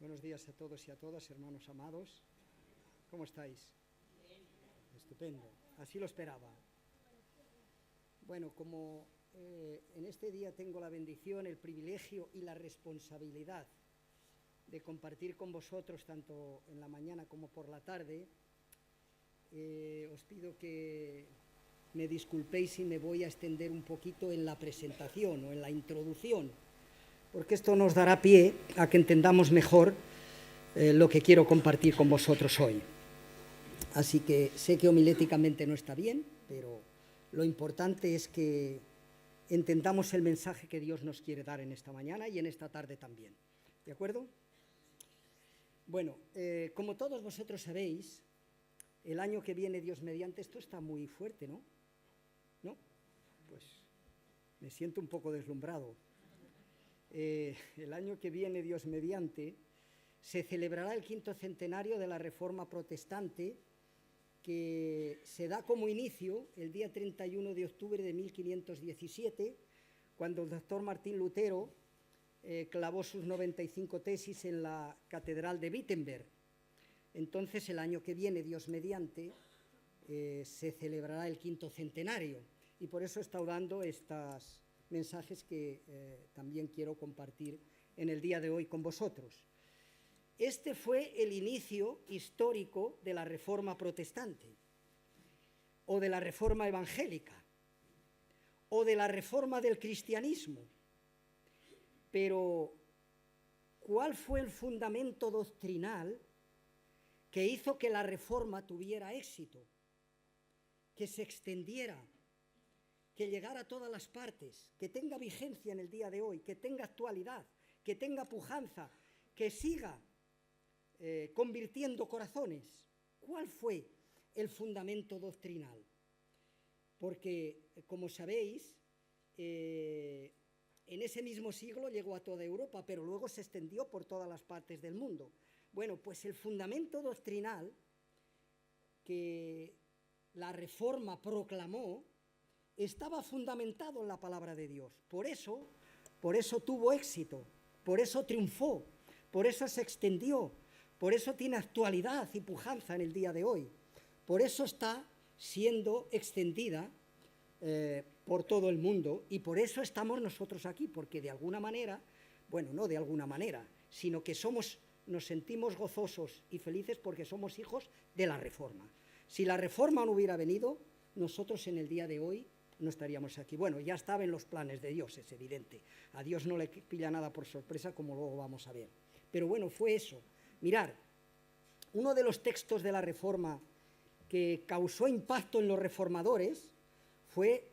Buenos días a todos y a todas, hermanos amados. ¿Cómo estáis? Bien. Estupendo. Así lo esperaba. Bueno, como en este día tengo la bendición, el privilegio y la responsabilidad de compartir con vosotros tanto en la mañana como por la tarde, os pido que me disculpéis si me voy a extender un poquito en la presentación o en la introducción, porque esto nos dará pie a que entendamos mejor lo que quiero compartir con vosotros hoy. Así que sé que homiléticamente no está bien, pero lo importante es que entendamos el mensaje que Dios nos quiere dar en esta mañana y en esta tarde también. ¿De acuerdo? Bueno, como todos vosotros sabéis, el año que viene, Dios mediante, esto está muy fuerte, ¿no? ¿No? Pues me siento un poco deslumbrado. El año que viene, Dios mediante, se celebrará el 5º centenario de la Reforma Protestante, que se da como inicio el día 31 de octubre de 1517, cuando el doctor Martín Lutero clavó sus 95 tesis en la Catedral de Wittenberg. Entonces, el año que viene, Dios mediante, se celebrará el 5º centenario, y por eso he estado dando estos mensajes que también quiero compartir en el día de hoy con vosotros. Este fue el inicio histórico de la Reforma Protestante, o de la Reforma Evangélica, o de la Reforma del Cristianismo. Pero, ¿cuál fue el fundamento doctrinal que hizo que la Reforma tuviera éxito, que se extendiera, que llegara a todas las partes, que tenga vigencia en el día de hoy, que tenga actualidad, que tenga pujanza, que siga convirtiendo corazones? ¿Cuál fue el fundamento doctrinal? Porque, como sabéis, en ese mismo siglo llegó a toda Europa, pero luego se extendió por todas las partes del mundo. Bueno, pues el fundamento doctrinal que la Reforma proclamó estaba fundamentado en la palabra de Dios. Por eso tuvo éxito, por eso triunfó, por eso se extendió, por eso tiene actualidad y pujanza en el día de hoy. Por eso está siendo extendida por todo el mundo, y por eso estamos nosotros aquí, porque de alguna manera, bueno, no de alguna manera, sino que nos sentimos gozosos y felices porque somos hijos de la Reforma. Si la Reforma no hubiera venido, nosotros en el día de hoy no estaríamos aquí. Bueno, ya estaba en los planes de Dios, es evidente. A Dios no le pilla nada por sorpresa, como luego vamos a ver. Pero bueno, fue eso. Mirad, uno de los textos de la Reforma que causó impacto en los reformadores fue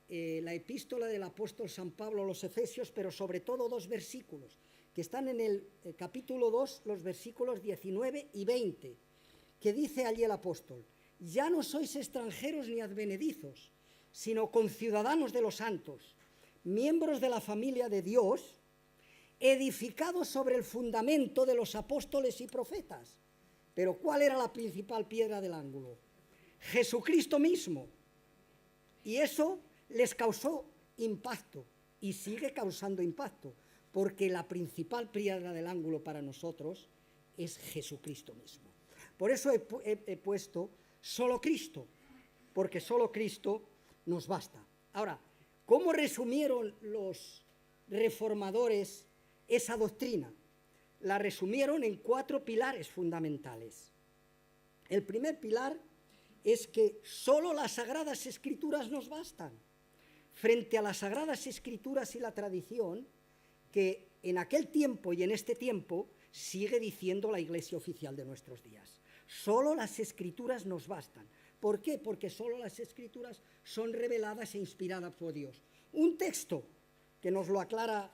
la epístola del apóstol San Pablo a los Efesios, pero sobre todo 2 versículos, que están en el capítulo 2, los versículos 19 y 20, que dice allí el apóstol: ya no sois extranjeros ni advenedizos, sino conciudadanos de los santos, miembros de la familia de Dios, edificados sobre el fundamento de los apóstoles y profetas. Pero ¿cuál era la principal piedra del ángulo? Jesucristo mismo. Y eso les causó impacto, y sigue causando impacto, porque la principal piedra del ángulo para nosotros es Jesucristo mismo. Por eso he puesto solo Cristo, porque solo Cristo nos basta. Ahora, ¿cómo resumieron los reformadores esa doctrina? La resumieron en 4 pilares fundamentales. El primer pilar es que solo las Sagradas Escrituras nos bastan. Frente a las Sagradas Escrituras y la tradición, que en aquel tiempo y en este tiempo sigue diciendo la Iglesia oficial de nuestros días. Solo las Escrituras nos bastan. ¿Por qué? Porque solo las Escrituras son reveladas e inspiradas por Dios. Un texto que nos lo aclara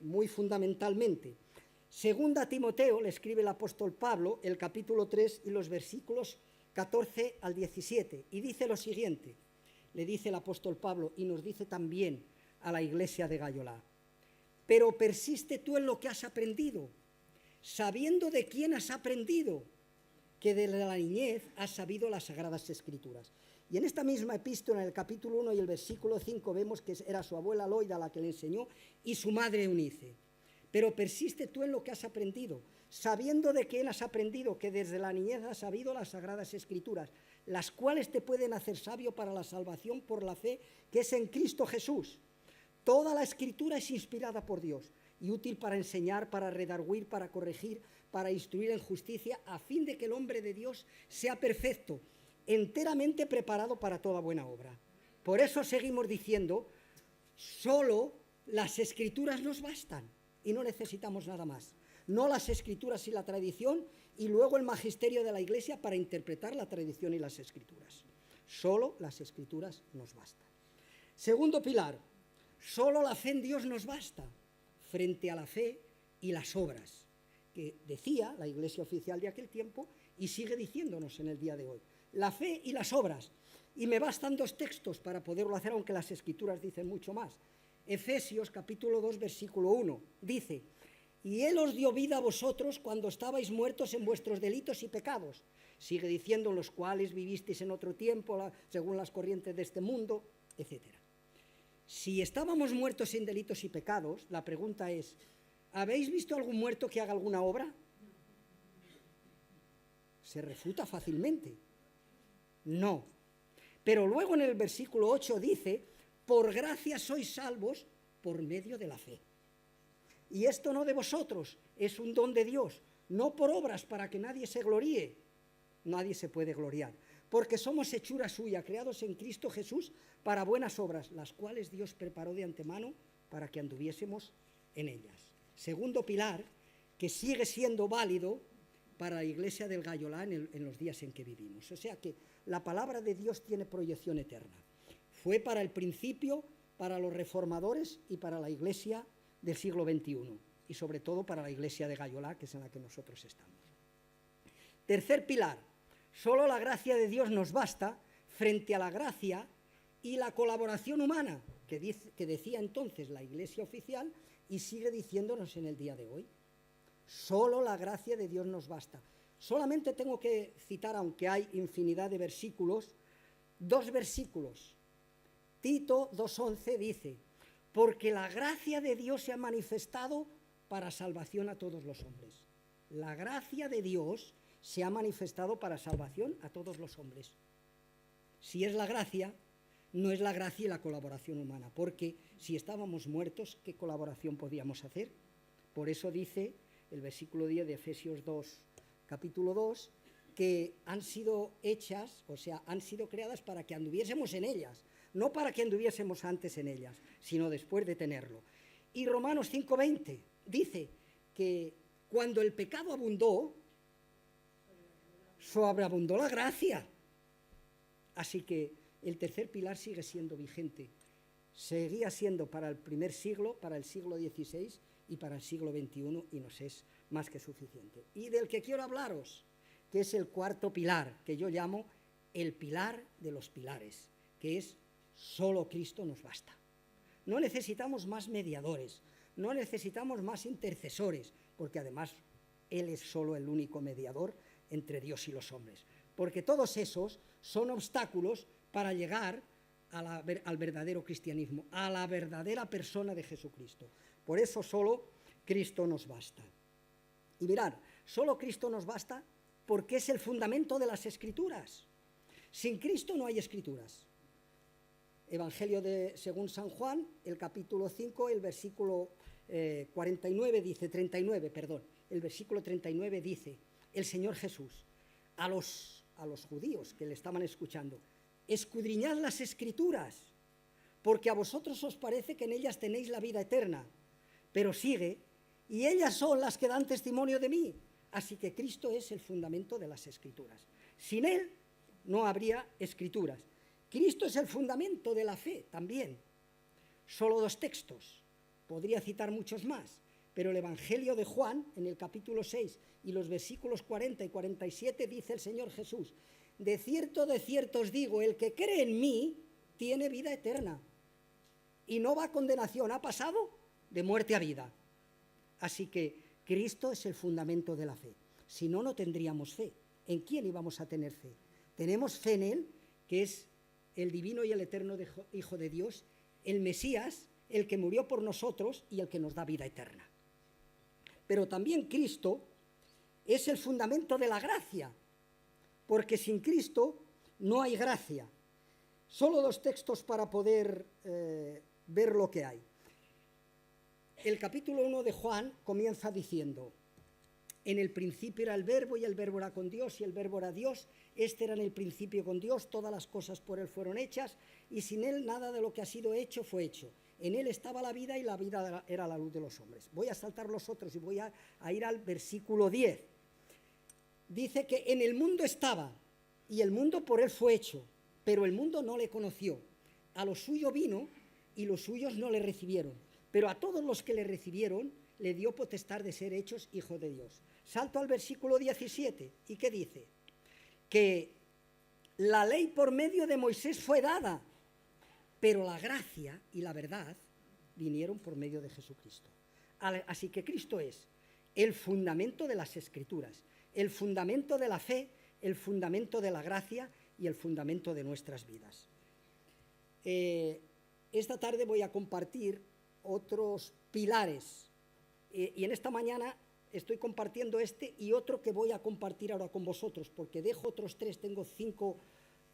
muy fundamentalmente. Segunda a Timoteo, le escribe el apóstol Pablo, el capítulo 3 y los versículos 14 al 17, y dice lo siguiente, le dice el apóstol Pablo, y nos dice también a la iglesia de Gayolá: pero persiste tú en lo que has aprendido, sabiendo de quién has aprendido, que desde la niñez has sabido las Sagradas Escrituras. Y en esta misma epístola, en el capítulo 1 y el versículo 5, vemos que era su abuela Loida la que le enseñó, y su madre Eunice. pero persiste tú en lo que has aprendido, sabiendo de quién has aprendido, que desde la niñez has sabido las Sagradas Escrituras, las cuales te pueden hacer sabio para la salvación por la fe que es en Cristo Jesús. Toda la Escritura es inspirada por Dios y útil para enseñar, para redarguir, para corregir, para instruir en justicia, a fin de que el hombre de Dios sea perfecto, enteramente preparado para toda buena obra. Por eso seguimos diciendo, solo las Escrituras nos bastan y no necesitamos nada más. No las Escrituras y la tradición, y luego el magisterio de la Iglesia para interpretar la tradición y las Escrituras. Solo las Escrituras nos bastan. Segundo pilar, solo la fe en Dios nos basta frente a la fe y las obras, que decía la Iglesia oficial de aquel tiempo y sigue diciéndonos en el día de hoy. La fe y las obras. Y me bastan 2 textos para poderlo hacer, aunque las Escrituras dicen mucho más. Efesios capítulo 2, versículo 1, dice: y Él os dio vida a vosotros cuando estabais muertos en vuestros delitos y pecados. Sigue diciendo, los cuales vivisteis en otro tiempo, según las corrientes de este mundo, etc. Si estábamos muertos en delitos y pecados, la pregunta es, ¿habéis visto algún muerto que haga alguna obra? Se refuta fácilmente. No. Pero luego en el versículo 8 dice, por gracia sois salvos por medio de la fe. Y esto no de vosotros, es un don de Dios, no por obras para que nadie se gloríe. Nadie se puede gloriar, porque somos hechura suya, creados en Cristo Jesús para buenas obras, las cuales Dios preparó de antemano para que anduviésemos en ellas. Segundo pilar, que sigue siendo válido para la Iglesia del Gaiolá en los días en que vivimos. O sea que la palabra de Dios tiene proyección eterna. Fue para el principio, para los reformadores y para la Iglesia del siglo XXI, y sobre todo para la Iglesia de Gaiolá, que es en la que nosotros estamos. Tercer pilar, solo la gracia de Dios nos basta frente a la gracia y la colaboración humana, que decía entonces la Iglesia oficial y sigue diciéndonos en el día de hoy. Solo la gracia de Dios nos basta. Solamente tengo que citar, aunque hay infinidad de versículos, 2 versículos. Tito 2:11 dice, porque la gracia de Dios se ha manifestado para salvación a todos los hombres. La gracia de Dios se ha manifestado para salvación a todos los hombres. Si es la gracia, no es la gracia y la colaboración humana, porque si estábamos muertos, ¿qué colaboración podíamos hacer? Por eso dice el versículo 10 de Efesios 2, capítulo 2, que han sido hechas, o sea, han sido creadas para que anduviésemos en ellas, no para que anduviésemos antes en ellas, sino después de tenerlo. Y Romanos 5:20 dice que cuando el pecado abundó, sobreabundó la gracia. Así que el tercer pilar sigue siendo vigente. Seguía siendo para el primer siglo, para el siglo XVI y para el siglo XXI, y nos es más que suficiente. Y del que quiero hablaros, que es el cuarto pilar, que yo llamo el pilar de los pilares, que es solo Cristo nos basta. No necesitamos más mediadores, no necesitamos más intercesores, porque además Él es solo el único mediador entre Dios y los hombres, porque todos esos son obstáculos para llegar al verdadero cristianismo, a la verdadera persona de Jesucristo. Por eso solo Cristo nos basta. Y mirad, solo Cristo nos basta porque es el fundamento de las Escrituras. Sin Cristo no hay Escrituras. Evangelio según San Juan, el capítulo 5, el versículo 39 dice, 39, perdón, el versículo 39 dice, el Señor Jesús, a los judíos que le estaban escuchando, escudriñad las Escrituras, porque a vosotros os parece que en ellas tenéis la vida eterna, pero sigue, y ellas son las que dan testimonio de mí. Así que Cristo es el fundamento de las Escrituras. Sin Él no habría Escrituras. Cristo es el fundamento de la fe también. Solo 2 textos. Podría citar muchos más, pero el Evangelio de Juan, en el capítulo 6 y los versículos 40 y 47, dice el Señor Jesús, de cierto os digo, el que cree en mí tiene vida eterna y no va a condenación, ha pasado de muerte a vida. Así que Cristo es el fundamento de la fe. Si no, no tendríamos fe. ¿En quién íbamos a tener fe? Tenemos fe en Él, que es el divino y el eterno Hijo de Dios, el Mesías, el que murió por nosotros y el que nos da vida eterna. pero también Cristo es el fundamento de la gracia, porque sin Cristo no hay gracia. Solo 2 textos para poder ver lo que hay. El capítulo 1 de Juan comienza diciendo: en el principio era el Verbo, y el Verbo era con Dios, y el Verbo era Dios. Este era en el principio con Dios, todas las cosas por Él fueron hechas, y sin Él nada de lo que ha sido hecho fue hecho. En Él estaba la vida, y la vida era la luz de los hombres. Voy a saltar los otros y voy a ir al versículo 10. Dice que en el mundo estaba, y el mundo por Él fue hecho, pero el mundo no le conoció. A lo suyo vino, y los suyos no le recibieron. Pero a todos los que le recibieron, le dio potestad de ser hechos hijos de Dios. Salto al versículo 17. ¿Y qué dice? Que la ley por medio de Moisés fue dada, pero la gracia y la verdad vinieron por medio de Jesucristo. Así que Cristo es el fundamento de las Escrituras, el fundamento de la fe, el fundamento de la gracia y el fundamento de nuestras vidas. Esta tarde voy a compartir otros pilares, y en esta mañana estoy compartiendo este y otro que voy a compartir ahora con vosotros, porque dejo otros 3, tengo 5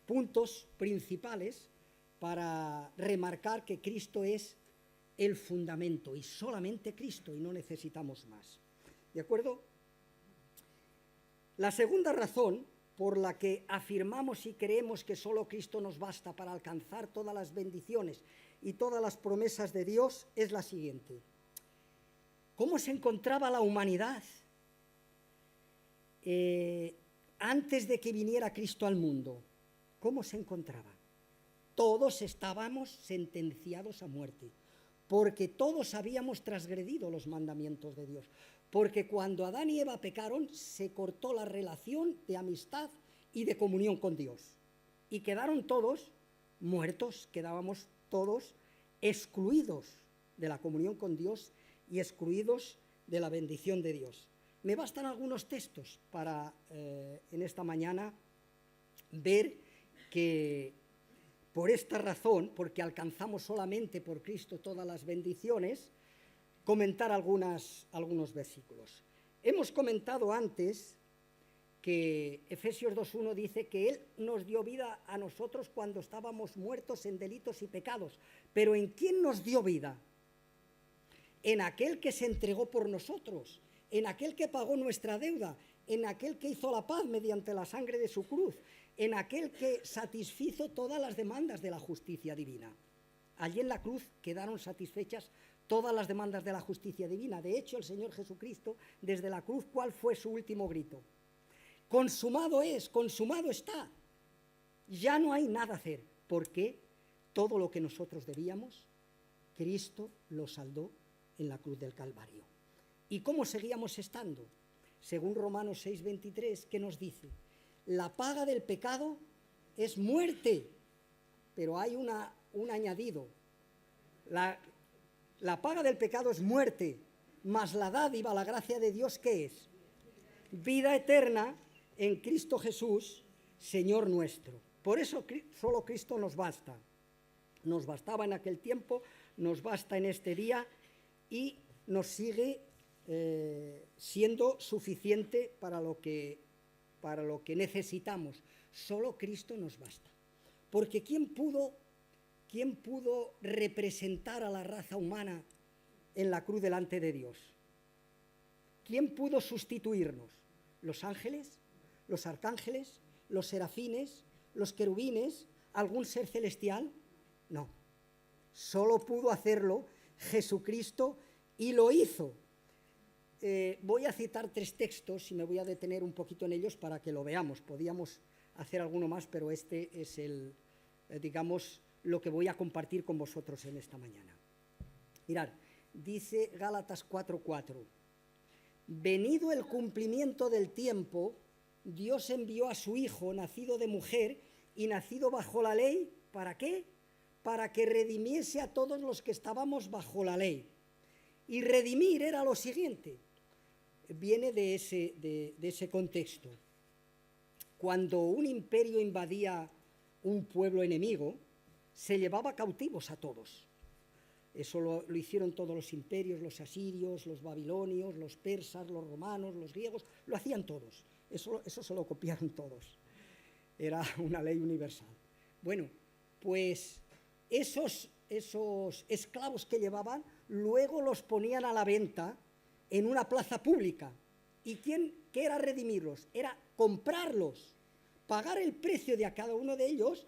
puntos principales para remarcar que Cristo es el fundamento, y solamente Cristo, y no necesitamos más. ¿De acuerdo? La segunda razón por la que afirmamos y creemos que solo Cristo nos basta para alcanzar todas las bendiciones y todas las promesas de Dios es la siguiente. ¿Cómo se encontraba la humanidad antes de que viniera Cristo al mundo? ¿Cómo se encontraba? Todos estábamos sentenciados a muerte, porque todos habíamos transgredido los mandamientos de Dios. Porque cuando Adán y Eva pecaron, se cortó la relación de amistad y de comunión con Dios. Y quedaron todos muertos, quedábamos todos excluidos de la comunión con Dios y excluidos de la bendición de Dios. Me bastan algunos textos para en esta mañana ver que por esta razón, porque alcanzamos solamente por Cristo todas las bendiciones, comentar algunos versículos. Hemos comentado antes que Efesios 2:1 dice que Él nos dio vida a nosotros cuando estábamos muertos en delitos y pecados. Pero ¿en quién nos dio vida? En aquel que se entregó por nosotros, en aquel que pagó nuestra deuda, en aquel que hizo la paz mediante la sangre de su cruz, en aquel que satisfizo todas las demandas de la justicia divina. Allí en la cruz quedaron satisfechas todas las demandas de la justicia divina. De hecho, el Señor Jesucristo, desde la cruz, ¿cuál fue su último grito? Consumado es, consumado está. Ya no hay nada a hacer, porque todo lo que nosotros debíamos, Cristo lo saldó en la cruz del Calvario. ¿Y cómo seguíamos estando? Según Romanos 6:23, ¿qué nos dice? La paga del pecado es muerte, pero hay un añadido. La paga del pecado es muerte, mas la dádiva, la gracia de Dios, ¿qué es? Vida eterna en Cristo Jesús, Señor nuestro. Por eso solo Cristo nos basta. Nos bastaba en aquel tiempo, nos basta en este día y nos sigue siendo suficiente para lo que necesitamos. Solo Cristo nos basta. Porque ¿quién pudo representar a la raza humana en la cruz delante de Dios? ¿Quién pudo sustituirnos? ¿Los ángeles? ¿Los arcángeles? ¿Los serafines? ¿Los querubines? ¿Algún ser celestial? No. Solo pudo hacerlo Jesucristo, y lo hizo. Voy a citar 3 textos y me voy a detener un poquito en ellos para que lo veamos. Podíamos hacer alguno más, pero este es lo que voy a compartir con vosotros en esta mañana. Mirad, dice Gálatas 4:4. Venido el cumplimiento del tiempo, Dios envió a su Hijo, nacido de mujer y nacido bajo la ley. ¿Para qué? Para que redimiese a todos los que estábamos bajo la ley. Y redimir era lo siguiente. Viene de ese contexto. Cuando un imperio invadía un pueblo enemigo, se llevaba cautivos a todos. Eso lo hicieron todos los imperios, los asirios, los babilonios, los persas, los romanos, los griegos, lo hacían todos. Eso se lo copiaron todos. Era una ley universal. Bueno, pues esos esclavos que llevaban, luego los ponían a la venta en una plaza pública. ¿Y qué era redimirlos? Era comprarlos, pagar el precio de a cada uno de ellos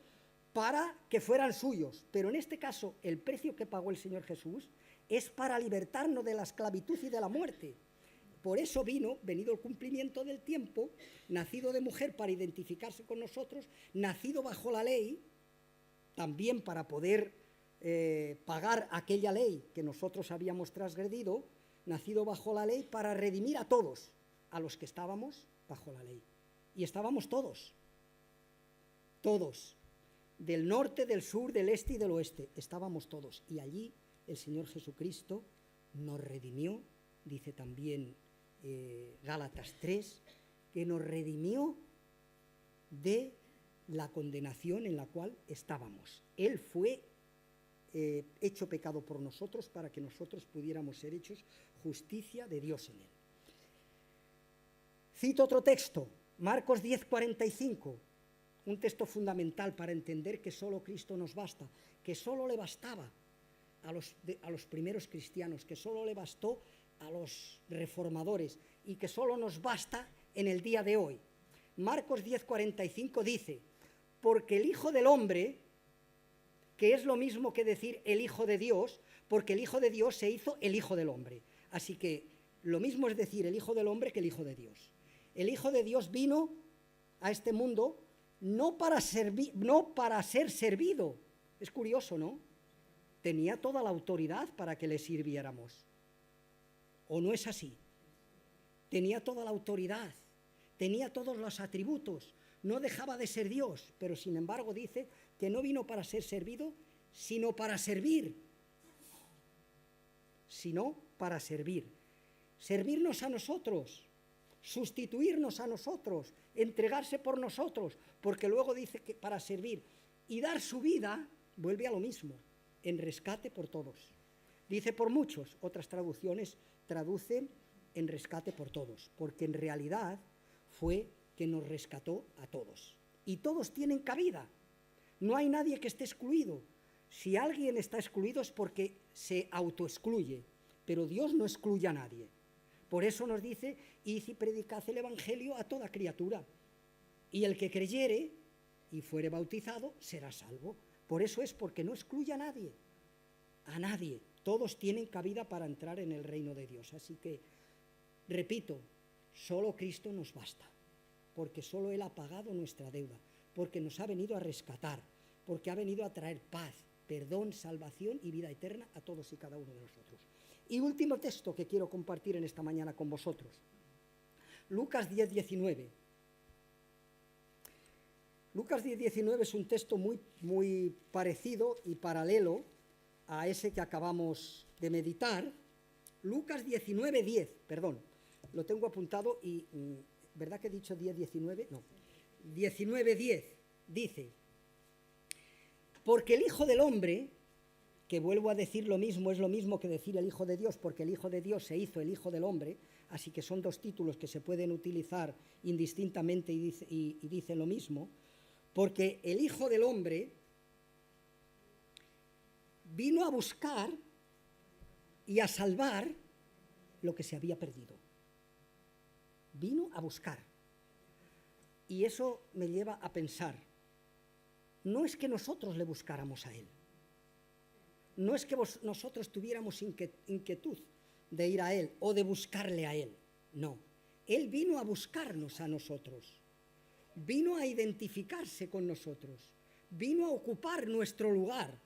para que fueran suyos. Pero en este caso, el precio que pagó el Señor Jesús es para libertarnos de la esclavitud y de la muerte. Por eso venido el cumplimiento del tiempo, nacido de mujer para identificarse con nosotros, nacido bajo la ley, también para poder pagar aquella ley que nosotros habíamos transgredido, nacido bajo la ley para redimir a todos, a los que estábamos bajo la ley. Y estábamos todos, del norte, del sur, del este y del oeste, estábamos todos. Y allí el Señor Jesucristo nos redimió, dice también Gálatas 3, que nos redimió de la condenación en la cual estábamos. Él fue hecho pecado por nosotros para que nosotros pudiéramos ser hechos justicia de Dios en él. Cito otro texto, Marcos 10:45, un texto fundamental para entender que solo Cristo nos basta, que solo le bastaba a los primeros cristianos, que solo le bastó a los reformadores y que solo nos basta en el día de hoy. Marcos 10:45 dice, porque el Hijo del Hombre, que es lo mismo que decir el Hijo de Dios, porque el Hijo de Dios se hizo el Hijo del Hombre. Así que lo mismo es decir el Hijo del Hombre que el Hijo de Dios. El Hijo de Dios vino a este mundo no para ser servido. Es curioso, ¿no? Tenía toda la autoridad para que le sirviéramos. ¿O no es así? Tenía toda la autoridad, tenía todos los atributos, no dejaba de ser Dios, pero sin embargo dice que no vino para ser servido, sino para servir. Servirnos a nosotros, sustituirnos a nosotros, entregarse por nosotros, porque luego dice que para servir y dar su vida, vuelve a lo mismo, en rescate por todos. Dice por muchos, otras traducciones traducen en rescate por todos, porque en realidad fue que nos rescató a todos. Y todos tienen cabida, no hay nadie que esté excluido. Si alguien está excluido es porque se autoexcluye, pero Dios no excluye a nadie. Por eso nos dice, id y predicad el Evangelio a toda criatura, y el que creyere y fuere bautizado será salvo. Por eso es porque no excluye a nadie, todos tienen cabida para entrar en el reino de Dios. Así que, repito, solo Cristo nos basta, porque solo Él ha pagado nuestra deuda, porque nos ha venido a rescatar, porque ha venido a traer paz, perdón, salvación y vida eterna a todos y cada uno de nosotros. Y último texto que quiero compartir en esta mañana con vosotros, Lucas 10:19. Lucas 10:19 es un texto muy parecido y paralelo a ese que acabamos de meditar. Lucas 19:10, perdón, lo tengo apuntado y, ¿verdad que he dicho 10:19? No, 19:10 dice, porque el Hijo del Hombre, que vuelvo a decir lo mismo, es lo mismo que decir el Hijo de Dios, porque el Hijo de Dios se hizo el Hijo del Hombre, así que son dos títulos que se pueden utilizar indistintamente y dicen lo mismo, porque el Hijo del Hombre vino a buscar y a salvar lo que se había perdido. Vino a buscar. Y eso me lleva a pensar, no es que nosotros le buscáramos a Él, no es que nosotros tuviéramos inquietud de ir a Él o de buscarle a Él, no. Él vino a buscarnos a nosotros, vino a identificarse con nosotros, vino a ocupar nuestro lugar,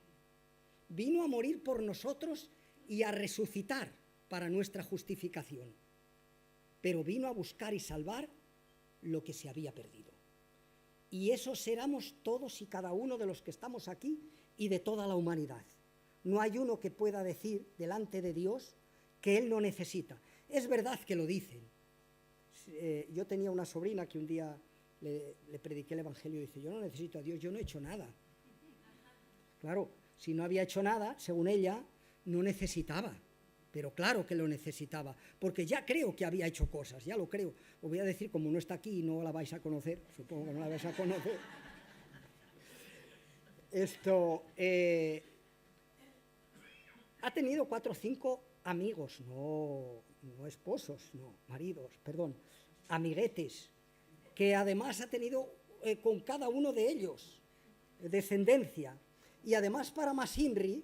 vino a morir por nosotros y a resucitar para nuestra justificación. Pero vino a buscar y salvar lo que se había perdido. Y esos éramos todos y cada uno de los que estamos aquí y de toda la humanidad. No hay uno que pueda decir delante de Dios que Él no necesita. Es verdad que lo dicen. Yo tenía una sobrina que un día le prediqué el Evangelio y dice, yo no necesito a Dios, yo no he hecho nada. Claro, si no había hecho nada, según ella, no necesitaba, pero claro que lo necesitaba, porque ya creo que había hecho cosas, ya lo creo. Os voy a decir, como no está aquí y no la vais a conocer, supongo que no la vais a conocer. Ha tenido 4 o 5 amigos, no esposos, no, maridos, perdón, amiguetes, que además ha tenido con cada uno de ellos descendencia. Y además para más Inri,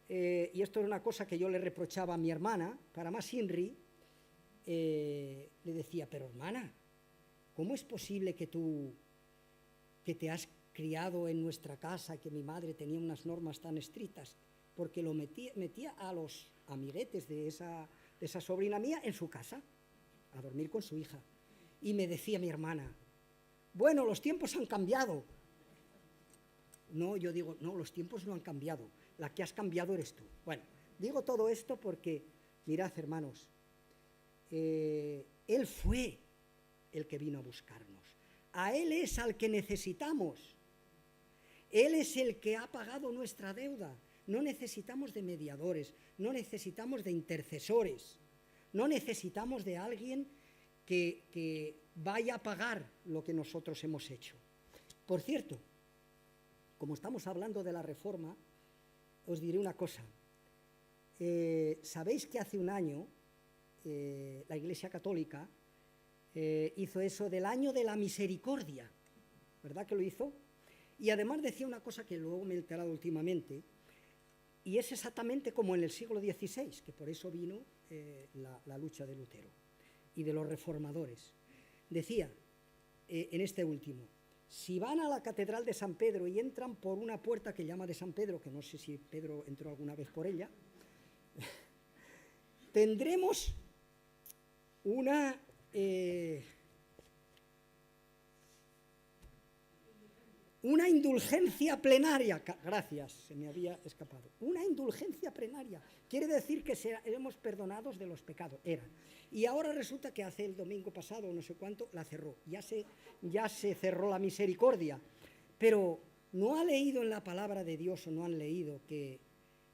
y esto es una cosa que yo le reprochaba a mi hermana, para más Inri, le decía, pero hermana, ¿cómo es posible que tú, que te has criado en nuestra casa, que mi madre tenía unas normas tan estrictas? Porque lo metía a los amiguetes de esa sobrina mía en su casa, a dormir con su hija. Y me decía mi hermana, bueno, los tiempos han cambiado. No, yo digo, no, los tiempos no han cambiado, la que has cambiado eres tú. Bueno, digo todo esto porque, mirad, hermanos, Él fue el que vino a buscarnos. A Él es al que necesitamos. Él es el que ha pagado nuestra deuda. No necesitamos de mediadores, no necesitamos de intercesores, no necesitamos de alguien que vaya a pagar lo que nosotros hemos hecho. Por cierto, como estamos hablando de la Reforma, os diré una cosa. Sabéis que hace un año la Iglesia Católica hizo eso del año de la misericordia, ¿verdad que lo hizo? Y además decía una cosa que luego me he enterado últimamente, y es exactamente como en el siglo XVI, que por eso vino la lucha de Lutero y de los reformadores. Decía, en este último, si van a la Catedral de San Pedro y entran por una puerta que llama de San Pedro, que no sé si Pedro entró alguna vez por ella, tendremos una indulgencia plenaria. Gracias, se me había escapado. Una indulgencia plenaria. Quiere decir que seremos perdonados de los pecados. Y ahora resulta que hace el domingo pasado, no sé cuánto, la cerró. Ya se cerró la misericordia. Pero ¿no ha leído en la palabra de Dios o no han leído que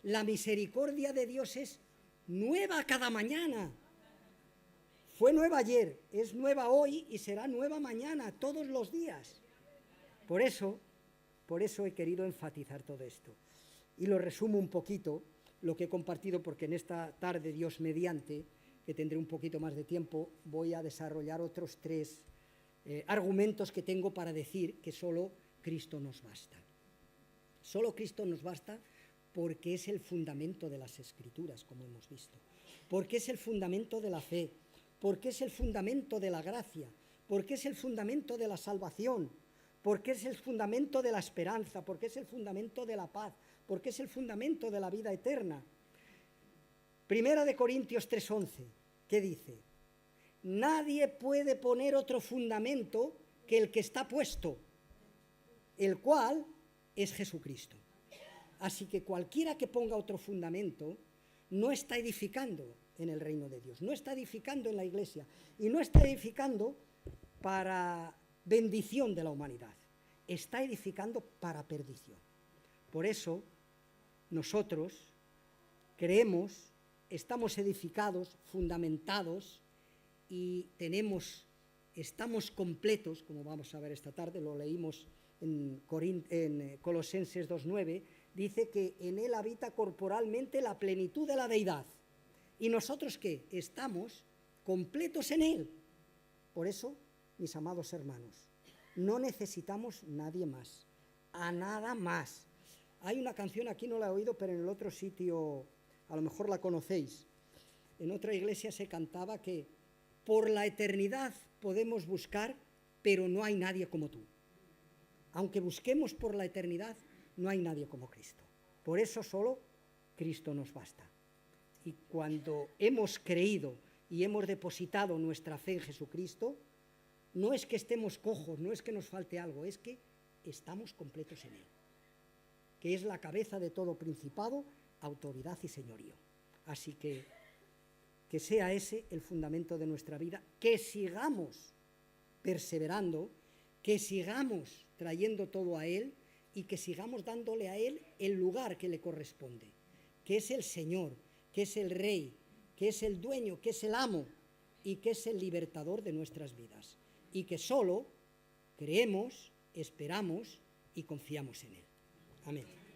la misericordia de Dios es nueva cada mañana? Fue nueva ayer, es nueva hoy y será nueva mañana, todos los días. Por eso he querido enfatizar todo esto. Y lo resumo un poquito, lo que he compartido, porque en esta tarde, Dios mediante, que tendré un poquito más de tiempo, voy a desarrollar otros 3 argumentos que tengo para decir que solo Cristo nos basta. Solo Cristo nos basta porque es el fundamento de las Escrituras, como hemos visto. Porque es el fundamento de la fe, porque es el fundamento de la gracia, porque es el fundamento de la salvación, porque es el fundamento de la esperanza, porque es el fundamento de la paz, porque es el fundamento de la vida eterna. Primera de Corintios 3:11, ¿qué dice? Nadie puede poner otro fundamento que el que está puesto, el cual es Jesucristo. Así que cualquiera que ponga otro fundamento no está edificando en el reino de Dios, no está edificando en la Iglesia y no está edificando para bendición de la humanidad, está edificando para perdición. Por eso nosotros creemos, estamos edificados, fundamentados y estamos completos, como vamos a ver esta tarde, lo leímos en Colosenses 2:9, dice que en él habita corporalmente la plenitud de la deidad. ¿Y nosotros qué? Estamos completos en él. Por eso, mis amados hermanos, no necesitamos nadie más, a nada más. Hay una canción, aquí no la he oído, pero en el otro sitio a lo mejor la conocéis. En otra iglesia se cantaba que por la eternidad podemos buscar, pero no hay nadie como tú. Aunque busquemos por la eternidad, no hay nadie como Cristo. Por eso solo Cristo nos basta. Y cuando hemos creído y hemos depositado nuestra fe en Jesucristo, no es que estemos cojos, no es que nos falte algo, es que estamos completos en Él, que es la cabeza de todo principado, autoridad y señorío. Así que sea ese el fundamento de nuestra vida, que sigamos perseverando, que sigamos trayendo todo a Él y que sigamos dándole a Él el lugar que le corresponde. que es el Señor, que es el Rey, que es el dueño, que es el amo y que es el libertador de nuestras vidas, y que solo creemos, esperamos y confiamos en Él. Amén.